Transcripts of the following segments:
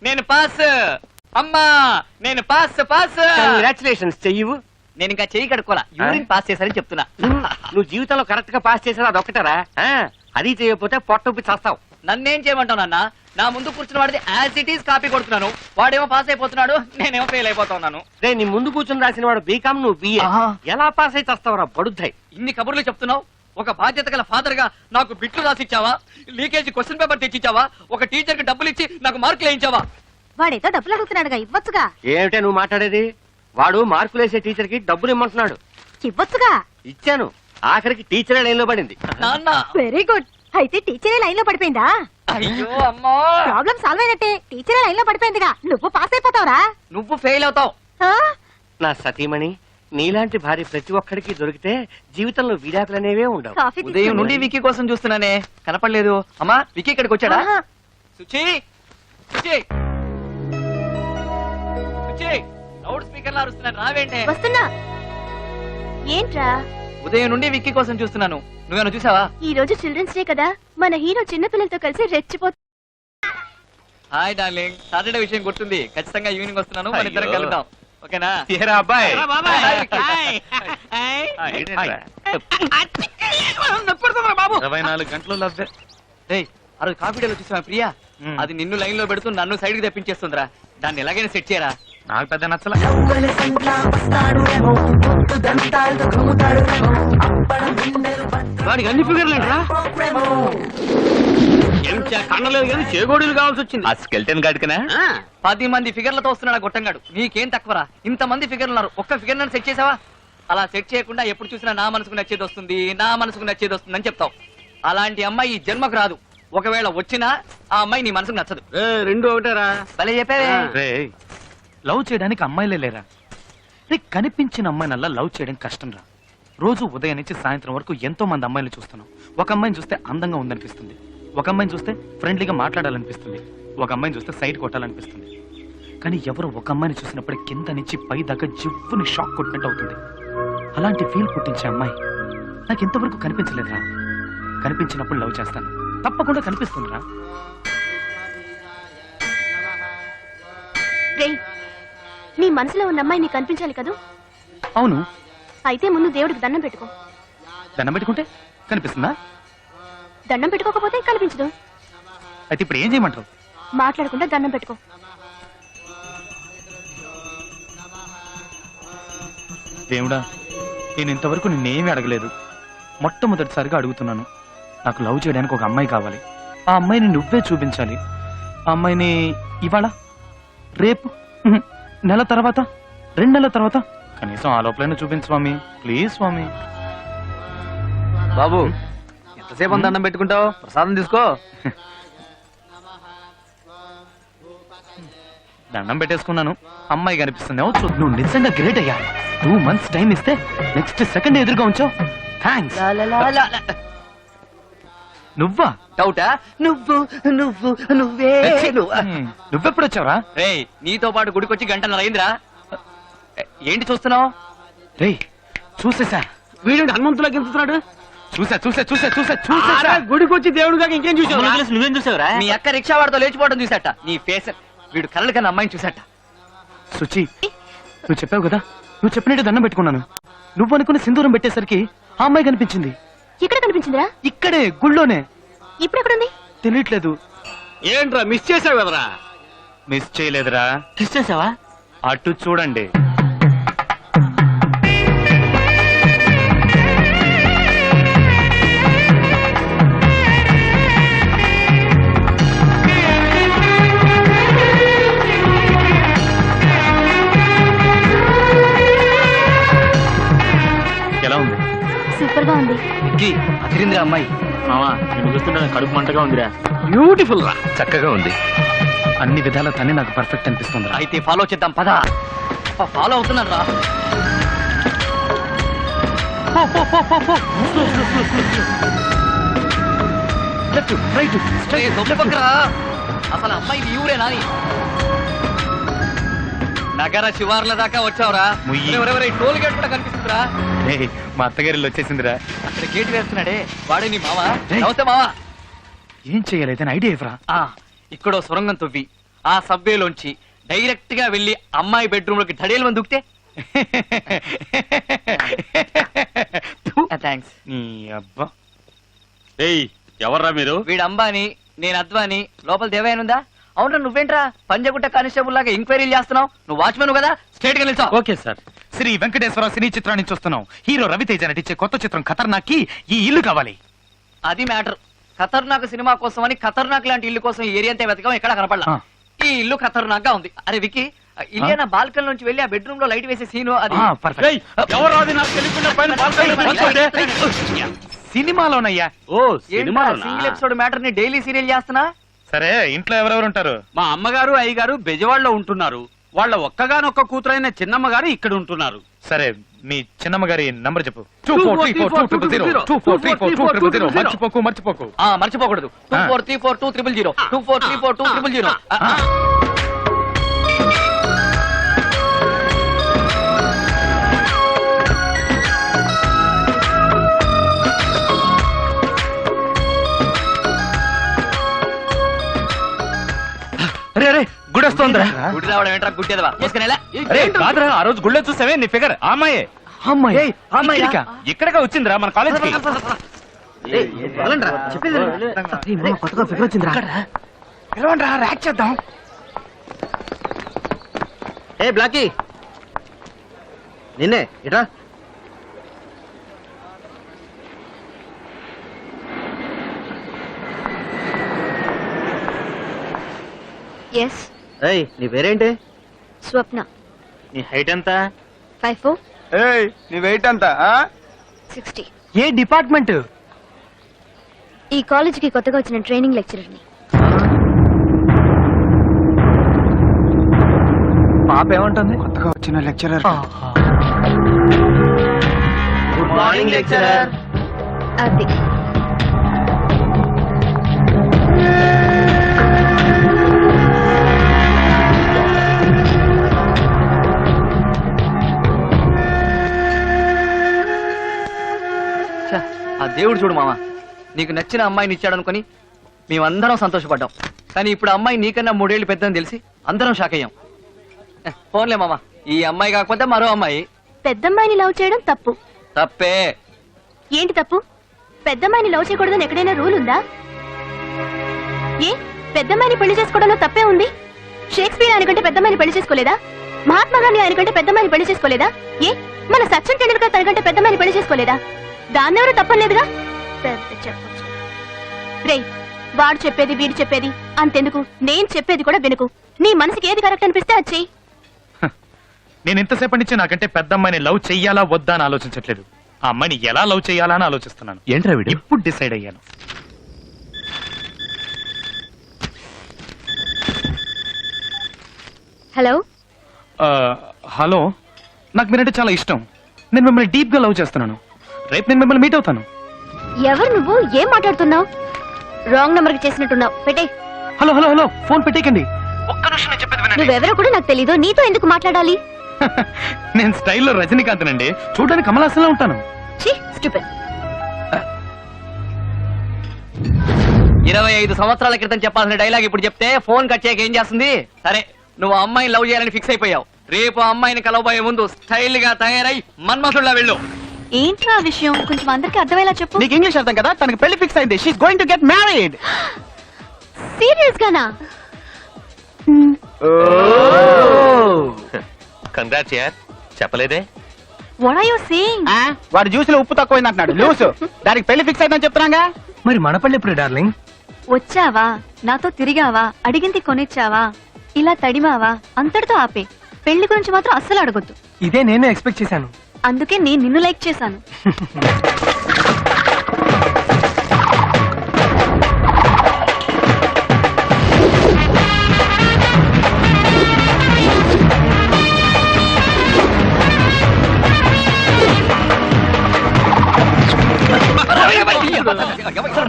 నేను పాస్. అమ్మా నేను పాస్ పాస్. కంగ్రాచులేషన్స్. చెయ్యవు. నేను ఇంకా చెయ్యి కడుక్కోలా, యూరిన్ పాస్ చేశారని చెప్తున్నా. నువ్వు జీవితంలో కరెక్ట్ గా పాస్ చేసావు అదొక్కటారా? అది చేయకపోతే పొట్టొప్పి చేస్తావు. నన్నేం చేయమంటావు నాన్న? నా ముందు కూర్చున్న వాడిది యాజ్ ఇట్ ఈస్ కాపీ కొడుతున్నాను. వాడేమో పాస్ అయిపోతున్నాడు, నేనేమో ఫెయిల్ అయిపోతున్నాను. రే నీ ముందు కూర్చుని రాసిన వాడు బీకామ్, నువ్వు బిఏ. ఎలా పాస్ అయితే వస్తావురా బడుద్దాయి? ఇన్ని కబుర్లు చెప్తున్నావు. ఒక బాధ్యత గల ఫాదర్ గా నాకు బిట్లు రాసిచ్చావా? లీకేజీ క్వశ్చన్ పేపర్ తెచ్చిచ్చావా? ఒక టీచర్ కి డబ్బులు ఇచ్చి నాకు మార్కులు వేయించావా? వాడేదో డబ్బులు అడుగుతున్నాడుగా, ఇవ్వచ్చుగా. ఏమిటే నువ్వు మాట్లాడేది? వాడు మార్కులు వేసే టీచర్ కి డబ్బులు ఇమ్మంటున్నాడు. ఇవ్వచ్చుగా. ఇచ్చాను. ఆఖరికి టీచరే లైన్ లో పడింది. నాన్న వెరీ గుడ్. అయితే టీచరే లైన్ లో పడిపోయిందా? అయ్యో అమ్మా, ప్రాబ్లం సాల్వ్ అయినట్టే. టీచరే లైన్ లో పడిపోయిందిగా, నువ్వు పాస్ అయిపోతావురా. నువ్వు ఫెయిల్ అవుతావు. నా సతీమణి, నీలాంటి భార్య ప్రతి ఒక్కడికి దొరికితే జీవితంలో విడాకులనేవే ఉండవు. ఉదయం నుండి వికీ కోసం చూస్తున్నానే, కనపడలేదు. అమ్మా వికీ ఇక్కడికి వచ్చాడా? సుచి సుచి సుచి, లౌడ్ స్పీకర్ లా అరుస్తున్నాను, రావేంటే? వస్తున్నా. ఏంట్రా? ఉదయం నుండి విక్కీ కోసం చూస్తున్నాను, నువ్వేనా చూసావా? ఈ రోజు చిల్డ్రన్స్ డే కదా, మన హీరో చిన్న పిల్లలతో కలిసి రెచ్చిపోతు. హాయ్ డార్లింగ్, సాటర్డే విషయం గుర్తుంది. ఖచ్చితంగా ఈవినింగ్ వస్తున్నాను, మన ఇద్దరం కలుద్దాం. ఓకేనా? అబ్బాయి బాబు 24 గంటలు లవ్వే. ఆ రోజు కాఫీ డేలో చూసావా ప్రియా? అది నిన్ను లైన్ లో పెడుతూ నన్ను సైడ్ కి తెప్పించేస్తుందిరా. దాన్ని ఎలాగైనా సెట్ చేయరా. నాకు పెద్ద నచ్చల. వాడికి అన్ని ఫిగర్లు కన్నలేదు కానీ చేగోడీలు కావాల్సి వచ్చింది. ఆ స్కెల్టన్ గాడికనా 10 మంది ఫిగర్లతో వస్తున్నాడు గొట్టంగాడు. నీకేం తక్కువరా? ఇంత మంది ఫిగర్లు ఉన్నారు, ఒక్క ఫిగర్ నన్ను సెట్ చేసావా? అలా సెట్ చేయకుండా ఎప్పుడు చూసినా నా మనసుకు నచ్చేది వస్తుంది, నా మనసుకు నచ్చేది వస్తుంది అని చెప్తావు. అలాంటి అమ్మాయి ఈ జన్మకు రాదు. ఒకవేళ వచ్చినా ఆ అమ్మాయి నీ మనసుకు నచ్చదు. రెండు ఒకటేరా. భలే చెప్పావే. లవ్ చేయడానికి అమ్మాయిలే లేరా? కనిపించిన అమ్మాయినల్లా లవ్ చేయడం కష్టం రా. రోజు ఉదయం నుంచి సాయంత్రం వరకు ఎంతో మంది అమ్మాయిలు చూస్తున్నాం. ఒక అమ్మాయిని చూస్తే అందంగా ఉందనిపిస్తుంది, ఒక అమ్మాయిని చూస్తే ఫ్రెండ్లీగా మాట్లాడాలనిపిస్తుంది, ఒక అమ్మాయిని చూస్తే సైడ్ కొట్టాలనిపిస్తుంది. కానీ ఎవరు ఒక అమ్మాయిని చూసినప్పుడు కింద నుంచి పై దాకా జివ్వుని షాక్ కొట్టినట్టు అవుతుంది. అలాంటి ఫీల్ పుట్టించే అమ్మాయి నాకు ఇంతవరకు కనిపించలేదురా. కనిపించినప్పుడు లవ్ చేస్తాను, తప్పకుండా కనిపిస్తుందిరా. నీ మనసులో ఉన్న అమ్మాయి నీకు కనిపించాలి కదా? అవును. అయితే ముందు దేవుడికి దండం పెట్టుకో. దండం పెట్టుకుంటే కనిపిస్తుందా? దండం పెట్టుకోకపోతే కనిపించదు. అయితే ఇప్పుడు ఏం చేయమంటావు? మాట్లాడకుండా దండం పెట్టుకో. దేవుడా, నేను ఇంతవరకు నిన్నేమీ అడగలేదు. మొట్టమొదటిసారిగా అడుగుతున్నాను. నాకు లవ్ చేయడానికి ఒక అమ్మాయి కావాలి. ఆ అమ్మాయిని నువ్వే చూపించాలి. ఆ అమ్మాయిని ఇవాళ, రేపు, నెల తర్వాత, 2 నెలల తర్వాత, కనీసం ఆ లోపలైనా చూపించు స్వామి, ప్లీజ్ స్వామి. బాబు ఎంతసేపు దండం పెట్టుకుంటావు? ప్రసాదం తీసుకో. దండం పెట్టేసుకున్నాను, అమ్మాయి కనిపిస్తుంది. నువ్వు నిజంగా గ్రేట్ అయ్యా. 2 months టైం ఇస్తే నెక్స్ట్ సెకండ్ ఎదురుగా ఉంచావు. థ్యాంక్స్. నువ్వా? డౌటా? నువ్వు నువ్వు నువ్వే నువ్వెప్పుడు వచ్చావరా? రే, నీతో పాటు గుడికొచ్చి గంటన్నర అయిందిరా. ఏంటి చూస్తున్నావు? రే చూసేసా. వీడు హనుమంతులా గెలుస్తున్నాడు. చూసా చూసా చూసా చూసా చూసా. గుడికి వచ్చి దేవుడు దాకా ఇంకేం చూసావు? నువ్వేం చూసావురా? మీ అక్క రిక్షా వాడితో లేచిపోవడం చూసాట. నీ ఫేస్, వీడు కళ్ళ కన్నా అమ్మాయిని చూసాట. సుచి, నువ్వు చెప్పావు కదా, నువ్వు చెప్పినట్టు దండం పెట్టుకున్నాను. నువ్వు అనుకుని సింధూరం పెట్టేసరికి ఆ అమ్మాయి కనిపించింది. ఇక్కడ కనిపించిందిరా? ఇక్కడే గుళ్ళోనే. ఇప్పుడు ఎక్కడుంది? తెలియట్లేదు. ఏంట్రా మిస్ చేసావు కదరా? మిస్ చేయలేదురా. మిస్ చేసావా? అటు చూడండి. ఎలా ఉంది? సూపర్ గా ఉంది. అదిరిందిరా అమ్మాయి. మామా నేను చూస్తుంటే కడుపు మంటగా ఉందిరా. బ్యూటిఫుల్ రా. చక్కగా ఉంది. అన్ని విధాల తనే నాకు పర్ఫెక్ట్ అనిపిస్తుంది. అయితే ఫాలో చేద్దాం పద. ఫాలో అవుతున్నాను రా. Left, right, straight. అసలు అమ్మాయి ఈ ఊరేనా? నగర శివార్ల దాకా వచ్చావురా. టోల్ గేట్ కూడా కనిపిస్తుందిరా. మా అత్తగారిలో వచ్చేసిందిరా. అక్కడ గేట్ వేస్తున్నాడే, వాడే నీ మావా? నవ్వుతే మావా. ఏం చెయ్యాలి? ఐడియా ఇవ్వరా. ఇక్కడో సొరంగం తవ్వి ఆ సబ్వేలోంచి డైరెక్ట్ గా వెళ్ళి అమ్మాయి బెడ్రూమ్ లోకి ధడేలు మంది దుక్తే థ్యాంక్స్. నీ అబ్బా. ఏయ్ ఎవర్రా మీరు? వీడు అంబాని, నేను అద్వాని. లోపల దేవయానుందా? అవునా, నువ్వేంట్రా పంజగుట్ట కానిస్టేబుల్ లాగా ఎంక్వైరీలు చేస్తున్నావు? నువ్వు వాచ్మెన్ కదా, స్ట్రేట్ గా నిల్చో. Okay sir. Shri Venkateswara cine చిత్రాన్ని చూస్తున్నాం. హీరో రవితేజ నటించే కొత్త చిత్రం ఖతర్నాక్ కి ఈ ఇల్లు కావాలి. అది మ్యాటర్. ఖతర్నాక్ సినిమా కోసం అని ఖతర్నాక్ లాంటి ఇల్లు కోసం ఈ ఏరియా అంతా వెతకం, ఎక్కడ కనపడలా. ఆ. ఈ ఇల్లు ఖతర్నాక్ గా ఉంది. అరే వికి, ఇల్లేనా బాల్కన్ నుంచి వెళ్ళి ఆ బెడ్రూమ్ లో లైట్ వేసే సీను అది. పర్ఫెక్ట్. ఏయ్ ఎవరు అది? నాకు తెలియకుండా పైన బాల్కనీలో కూర్చోండి. సినిమాలోనయ్యా. ఓ సినిమాలోనా? సింగిల్ ఎపిసోడ్ మ్యాటర్ ని డైలీ సీరియల్ చేస్తున్నా. సరే, ఇంట్లో ఎవరెవరు ఉంటారు? మా అమ్మగారు అయ్యగారు బెజవాడలో ఉంటున్నారు. వాళ్ళ ఒక్కగానొక్క కూతురైన చిన్నమ్మ గారు ఇక్కడ ఉంటున్నారు. సరే, మీ చిన్నమ్మ గారి నంబర్ చెప్పు. 24342000 24342000. మర్చిపోకు మర్చిపోకు. మర్చిపోకూడదు. 24342000 24342000. అరే అరే, గుడి వస్తోందిరా. గుడి రావడం ఏంట్రా గుడ్డేదవా? చేసుకునేలా అరే కాదురా, ఆ రోజు గుళ్ళో చూసావే నీ ఫిగర్ ఆ అమ్మాయే. అమ్మాయి అమ్మాయిరా? ఇక్కడగా వచ్చిందిరా మన కాలేజ్ కి. పిలవండిరా, ర్యాక్ చేద్దాం. ఏ బ్లాకీ, నిన్నే ఇట్రా. ఎస్, ఏయ్ నీ పేరేంటి? స్వప్న. నీ హైట్ ఎంత? 5'4", ఏయ్ నీ వెయిట్ ఎంత? 60. ఏ డిపార్ట్మెంట్? ఈ కాలేజీకి కొత్తగా వచ్చిన ట్రైనింగ్ లెక్చరర్ని. పాప ఏమంటుంది? కొత్తగా వచ్చిన లెక్చరర్. Good morning lecturer. అది ఆ దేవుడు చూడు మామ, నీకు నచ్చిన అమ్మాయిని ఇచ్చాడనుకొని మేమందరం సంతోషపడ్డాం. కానీ ఇప్పుడు అమ్మాయి నీకన్నా 3 ఏళ్ళు పెద్దని తెలిసి అందరం షాక్ అయ్యాం. ఫోన్లే మామ, ఈ అమ్మాయి కాకపోతే మరో అమ్మాయి. పెద్దమ్మాయిని లవ్ చేయడం తప్పు. తప్పే. ఏంటి తప్పు? పెద్దమ్మాయిని లవ్ చేయకూడదని ఎక్కడైనా రూల్ ఉందా? ఏ పెద్దమ్మాయిని పెళ్లి చేసుకోవడంలో తప్పే ఉంది? షేక్స్పియర్ ఆయన కంటే పెద్దమ్మాయిని పెళ్లి చేసుకోలేదా? మహాత్మా గాంధీ ఆయన కంటే పెద్దమ్మాయిని పెళ్లి చేసుకోలేదా? ఏ మన సచిన్ టెండూల్కర్ తన కంటే పెద్దమ్మాయిని పెళ్లి చేసుకోలేదా? దాన్నెవరూ తప్పలేదుగా. పెద్ద చెప్పొచ్చు. రే, వాడు చెప్పేది వీడు చెప్పేది అంతెందుకు, నేను చెప్పేది కూడా వినుకు. నీ మనసుకి ఏది కరెక్ట్ అనిపిస్తే అది చెయ్యి. నేను ఇంతసేపటి నుంచి నాకంటే పెద్ద అమ్మాయిని లవ్ చెయ్యాలా వద్దా అని ఆలోచించట్లేదు. ఆ అమ్మాయిని ఎలా లవ్ చెయ్యాలా అని ఆలోచిస్తున్నాను. ఏంట్రా వీడు? ఇప్పుడు డిసైడ్ అయ్యాను. హలో, హలో, నాకు మీరంటే చాలా ఇష్టం. నేను మిమ్మల్ని డీప్ గా లవ్ చేస్తున్నాను. రేపు నేను మిమ్మల్ని మీట్ అవుతాను. ఎవరు నువ్వు? ఏం మాట్లాడుతున్నావు? రాంగ్ నంబర్ కి చేసినట్టున్నావు. పెట్టే. హలో హలో హలో, ఫోన్ పెట్టేకండి. ఒక్క నిమిషం నేను చెప్పేది వినండి. నువ్వెవరో కూడా నాకు తెలీదు. నీతో ఎందుకు మాట్లాడాలి? నేను స్టైల్లో రజనీకాంత్ నండి. చూడడానికి కమలాసంలో ఉంటాను. ఛీ, స్టూపిడ్. 25 సంవత్సరాల క్రితం చెప్పాల్సిన డైలాగ్ ఇప్పుడు చెప్తే ఫోన్ కట్ చేయక ఏం చేస్తుంది? సరే, నువ్వు ఆ అమ్మాయిని లవ్ చేయాలని ఫిక్స్ అయిపోయావు. రేపు ఆ అమ్మాయిని కలవబోయే ముందు స్టైల్ గా తయారై మన్మథుల్లా వెళ్ళు. ఏంట్రా ఆ విషయం? కొంచెం అందరికి అర్థమయ్యేలా చెప్పు. నీకు ఇంగ్లీష్ అర్థం కదా? తనకి పెళ్లి ఫిక్స్ అయింది. She's going to get married. సీరియస్ గానా? కంగ్రాట్స్ యార్. చెప్పలేదే? What are you saying? వాడు జ్యూస్ లో ఉప్పు తక్కువైంది అంటున్నాడు. లూసు. దానికి పెళ్లి ఫిక్స్ అయిందని చెప్తున్నాగా. మరి మన పళ్ళు ఎప్పుడు డార్లింగ్? వచ్చావా, నాతో తిరిగావా, అడిగింది కొనిచ్చావా, ఇలా తడిమావా, అంతటితో ఆపే. పెళ్లి గురించి మాత్రం అస్సలు అడగొద్దు. ఇదే నేను ఎక్స్పెక్ట్ చేశాను. అందుకే నేను నిన్ను లైక్ చేశాను.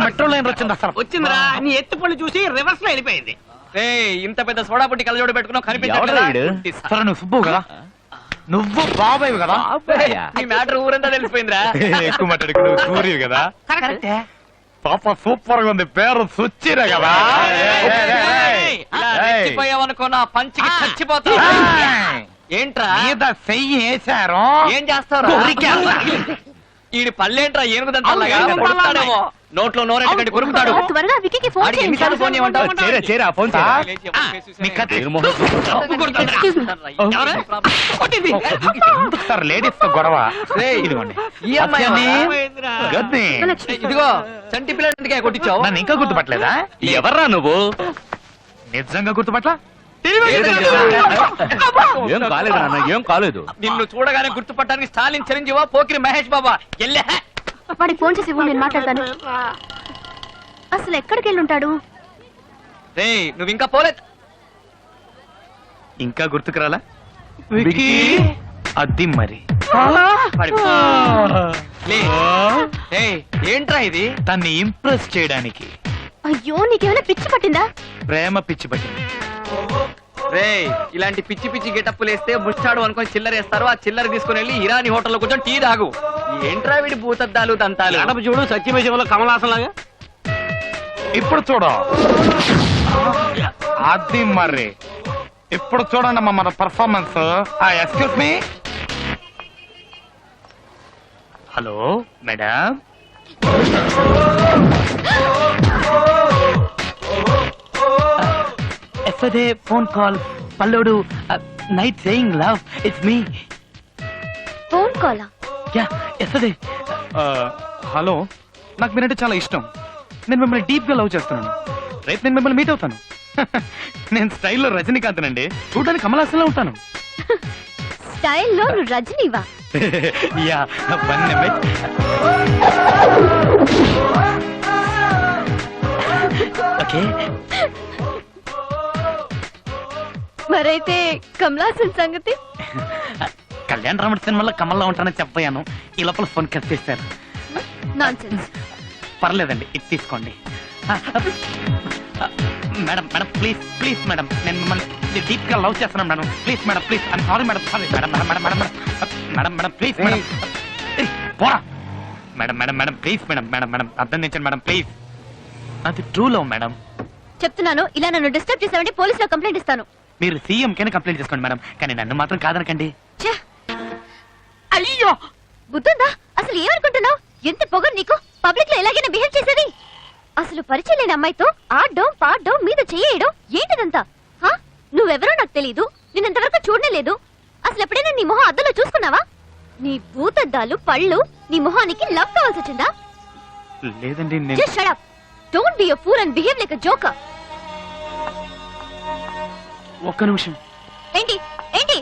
మెట్రో లైన్ వచ్చింది. అసలు వచ్చిందిరా. నీ ఎత్తు పళ్ళు చూసి రివర్స్ లో వెళ్ళిపోయింది. ఇంత పెద్ద సోడా పుట్టి కళ్ళజోడు పెట్టుకున్నావు, ఎవడ్రా వీడు? సరే, నువ్వు సుబ్బు కదా? నువ్వు బాబాయ్ కదా? ఈ మ్యాటర్ ఊరంతా తెలిసిపోయిందిరా. ఎక్కువ మాట్లాడుకు, నువ్వు సూర్యుడు కదా? పాప సూపర్ గా ఉంది. పేరు సుచ్చిరా కదా? ఇలా రెచ్చిపోయావనుకో నా పంచికి చచ్చిపోతా ఏంట్రా మీద చెయ్యి వేశారు ఏం చేస్తావు ఈడి పళ్ళేంట్రా ఏనుగుదంతలాగా కొడుతాడేమో నోట్లో నోరెట్టుకండి కొరుకుతాడు త్వరగా విక్కీకి ఫోన్ ఆడికి చేయండి ఎన్నిసార్లు ఫోన్ చేయమంటావు చేరా ఫోన్ సార్, లేచి ఎవరు ఫేస్ చూసినా మీ కత్తి. Excuse me. ఎవరు? కొట్టింది. ఎందుకు సార్ లేడీస్ తో గొడవ రేయ్, ఇదిగోండి ఈ అమ్మాయి అచ్చని, గద్ది. ఇదిగో చంటి పిల్లలు ఎందుకే కొట్టించావు నన్ను ఇంకా గుర్తుపట్టలేదా ఎవర్రా నువ్వు? నిజంగా గుర్తుపట్ల ఏం కాలేదు నాన్న, ఏం కాలేదు. నిన్ను చూడగానే గుర్తుపట్టడానికి స్టాలిన్ చిరంజీవా పోకిరి మహేష్ బాబా ఎల్లే వాడికి ఫోన్ చేసి ఇవ్వు, నేను మాట్లాడతాను. అసలు ఎక్కడికి వెళ్ళి ఉంటాడు? రేయ్ నువ్వు ఇంకా పోలేదు ఇంకా గుర్తుకురాలా అది మరి పడిపో. లే. ఏయ్, ఏంట్రా ఇది తన్ని ఇంప్రెస్ చేయడానికి అయ్యో నీకేమైనా పిచ్చి పట్టిందా? ప్రేమ పిచ్చి పట్టింది. రేయ్ ఇలాంటి పిచ్చి పిచ్చి గెటప్పులు వేస్తే ముష్టాడు అనుకొని చిల్లరేస్తారు ఆ చిల్లర తీసుకుని వెళ్ళి ఇరానీ హోటల్లో కూర్చొని టీ తాగు ఏంట్రా వీడి భూతద్దాలు దంతాలు గడప చూడు సత్యమేశంలో కమలాసన్ లాగా. ఇప్పుడు చూడు అది మరి ఇప్పుడు చూడండి అమ్మా మన performance. Excuse me. Hello madam, yesterday phone call పల్లోడు night saying love it's me. Phone కాలా? Yeah yesterday. హలో, నాకు మీరంటే చాలా ఇష్టం. నేను మిమ్మల్ని డీప్ గా లవ్ చేస్తున్నాను. రేపు నేను మిమ్మల్ని మీట్ అవుతాను. నేను స్టైల్లో రజనీకాంత్ అండి, చూడడానికి కమలాసంలో ఉంటాను. స్టైల్లో నువ్వు రజనీవా? Yeah one minute. ఓకే, మరైతే కమలాసన్ సంగతి? కళ్యాణ్ రాముడి సినిమాలో కమల్లో ఉంటానని చెప్పాను. ఈ లోపల ఫోన్ కట్ చేశారు. నాన్సెన్స్. పర్లేదండి, ఇది తీసుకోండి. Madam madam please please madam, నేను మిమ్మల్ని డీప్ గా లవ్ చేస్తున్నాను madam. Please madam, please. I'm sorry madam, sorry madam madam madam madam madam madam please madam. పోరా madam madam madam please madam madam madam అర్థం చేయండి మేడం ప్లీజ్. అది true love madam. చెప్తున్నాను, ఇలా నన్ను డిస్టర్బ్ చేసావంటే పోలీసులో కంప్లైంట్ ఇస్తాను. మీరు సీఎం కైనా కంప్లైంట్ చేసుకోండి మేడం, కానీ నన్ను మాత్రం కాదనకండి. ఛే! అయ్యో బుద్ధుందా? అసలు ఏమనుకుంటున్నావు? ఎంత పొగరు నీకు? పబ్లిక్ లో ఎలాగైనా బిహేవ్ చేసేది? అసలు పరిచయం లేని అమ్మాయితో ఆడడం పాడడం మీద చేయడం ఏంటిదంతా? హా? నువ్వెవరో నాకు తెలీదు, నిన్నంతవరకు చూడనే లేదు. అసలు ఎప్పుడైనా నీ మొహం అద్దంలో చూసుకున్నావా? నీ భూతద్దాలు పళ్ళు నీ మొహానికి లవ్ కావాల్సి వచ్చిందా? లేదండి, Just shut up. Don't be a fool and behave like a joker. ఒక్క నిమిషం. ఏంటి ఏంటి